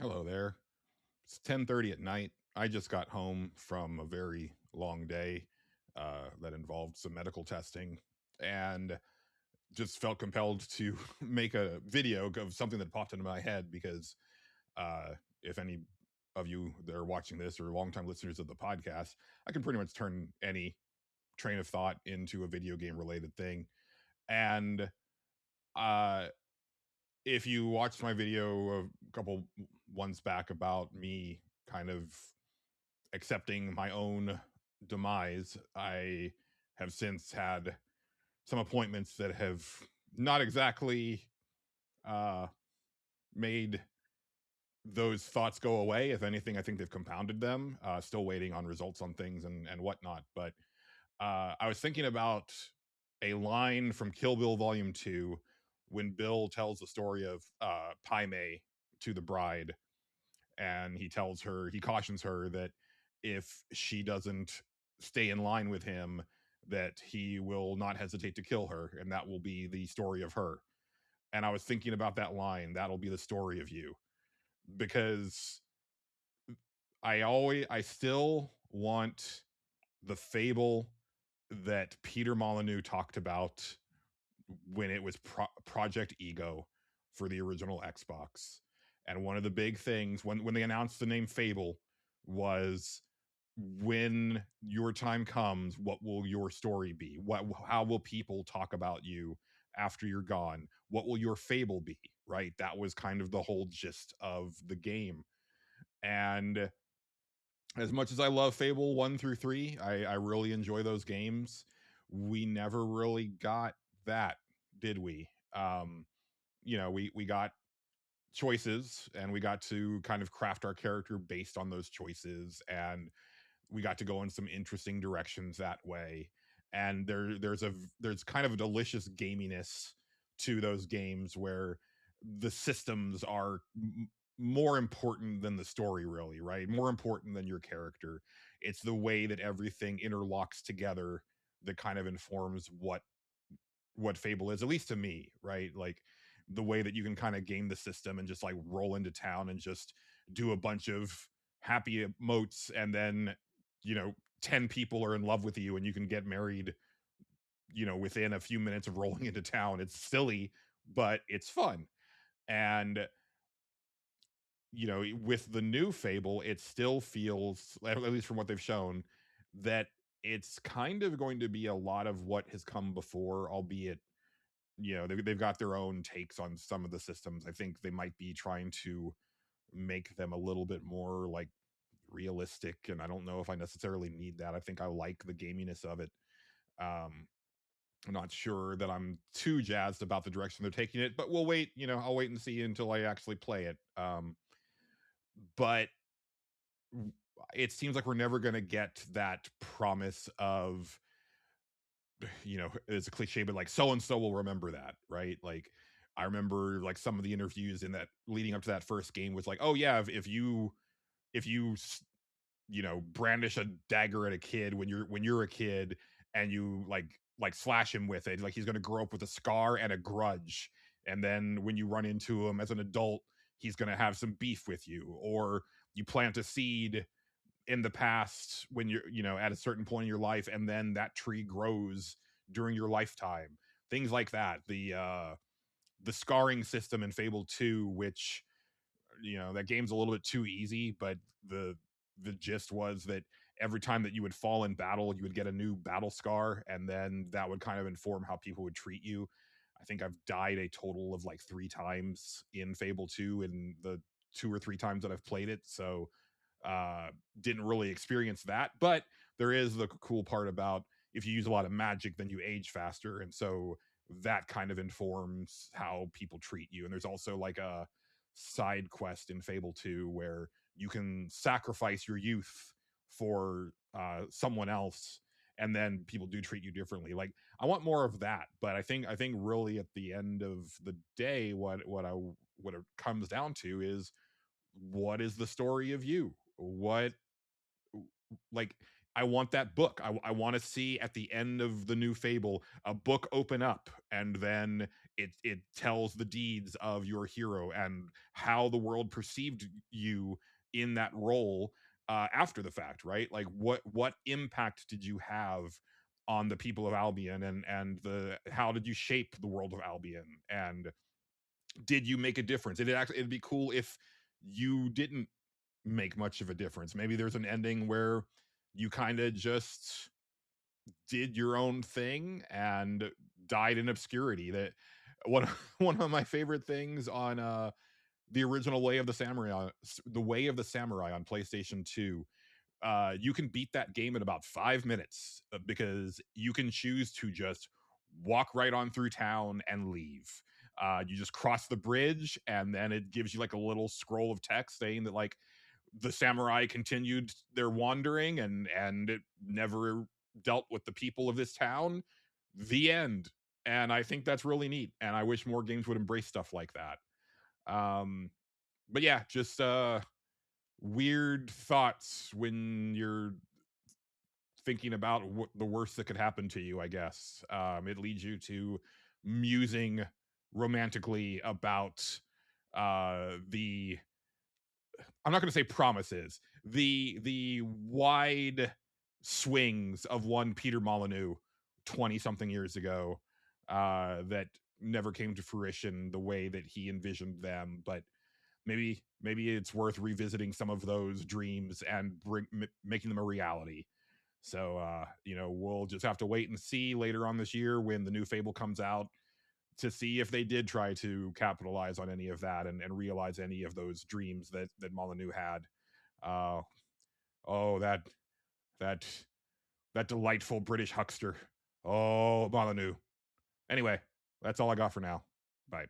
Hello there. It's 10:30 at night. I just got home from a very long day that involved some medical testing and just felt compelled to make a video of something that popped into my head because uh, if any of you that are watching this or longtime listeners of the podcast, I can pretty much turn any train of thought into a video game related thing. And uh, if you watched my video a couple ones back about me kind of accepting my own demise, I have since had some appointments that have not exactly uh, made those thoughts go away. If anything, I think they've compounded them. Still waiting on results on things and whatnot. But I was thinking about a line from Kill Bill Volume 2 when Bill tells the story of Pai Mei to the bride, and he cautions her that if she doesn't stay in line with him, that he will not hesitate to kill her, and that will be the story of her. And I was thinking about that line, that'll be the story of you, because I still want the Fable that Peter Molyneux talked about when it was Project Ego for the original Xbox. And one of the big things when they announced the name Fable was, when your time comes, what will your story be? How will people talk about you after you're gone? What will your fable be? Right? That was kind of the whole gist of the game. And as much as I love Fable 1 through 3, I really enjoy those games. We never really got that, did we? We got choices, and we got to kind of craft our character based on those choices, and we got to go in some interesting directions that way. And there's kind of a delicious gaminess to those games where the systems are more important than the story, really, right? More important than your character. It's the way that everything interlocks together that kind of informs what Fable is, at least to me, right? Like the way that you can kind of game the system and just like roll into town and just do a bunch of happy emotes, and then, you know, 10 people are in love with you and you can get married, within a few minutes of rolling into town. It's silly, but it's fun. And, with the new Fable, it still feels, at least from what they've shown, that it's kind of going to be a lot of what has come before, albeit they've got their own takes on some of the systems. I think they might be trying to make them a little bit more like realistic, and I don't know if I necessarily need that. I think I like the gaminess of it. I'm not sure that I'm too jazzed about the direction they're taking it, but we'll wait. I'll wait and see until I actually play it. But it seems like we're never going to get that promise of, it's a cliche, but like so and so will remember that, right? Like I remember like some of the interviews in that leading up to that first game was like, oh yeah, if you brandish a dagger at a kid when you're a kid, and you like slash him with it, like he's going to grow up with a scar and a grudge, and then when you run into him as an adult, he's going to have some beef with you. Or you plant a seed in the past when you're at a certain point in your life, and then that tree grows during your lifetime, things like that. The scarring system in Fable 2, which, that game's a little bit too easy, but the gist was that every time that you would fall in battle, you would get a new battle scar, and then that would kind of inform how people would treat you. I think I've died a total of like 3 times in Fable 2 in the 2 or 3 times that I've played it. So uh didn't really experience that, but there is the cool part about, if you use a lot of magic, then you age faster, and so that kind of informs how people treat you. And there's also like a side quest in Fable 2 where you can sacrifice your youth for someone else, and then people do treat you differently. Like I want more of that, but I think really at the end of the day, what it comes down to is, what is the story of you? What, like, I want that book. I want to see at the end of the new Fable a book open up, and then it tells the deeds of your hero and how the world perceived you in that role after the fact, right? Like what impact did you have on the people of Albion, and the how did you shape the world of Albion, and did you make a difference? It'd be cool if you didn't make much of a difference. Maybe there's an ending where you kind of just did your own thing and died in obscurity. That one one of my favorite things on the original Way of the Samurai, the Way of the Samurai on PlayStation 2, you can beat that game in about 5 minutes because you can choose to just walk right on through town and leave. You just cross the bridge, and then it gives you like a little scroll of text saying that like the samurai continued their wandering and it never dealt with the people of this town. The end. And I think that's really neat. And I wish more games would embrace stuff like that. Um, but yeah, just weird thoughts when you're thinking about what the worst that could happen to you, I guess. It leads you to musing romantically about the I'm not going to say promises, the wide swings of one Peter Molyneux 20 something years ago that never came to fruition the way that he envisioned them, but maybe it's worth revisiting some of those dreams and making them a reality. So we'll just have to wait and see later on this year when the new Fable comes out to see if they did try to capitalize on any of that and realize any of those dreams that Molyneux had. Uh, oh, that that delightful British huckster. Oh, Molyneux. Anyway, that's all I got for now. Bye.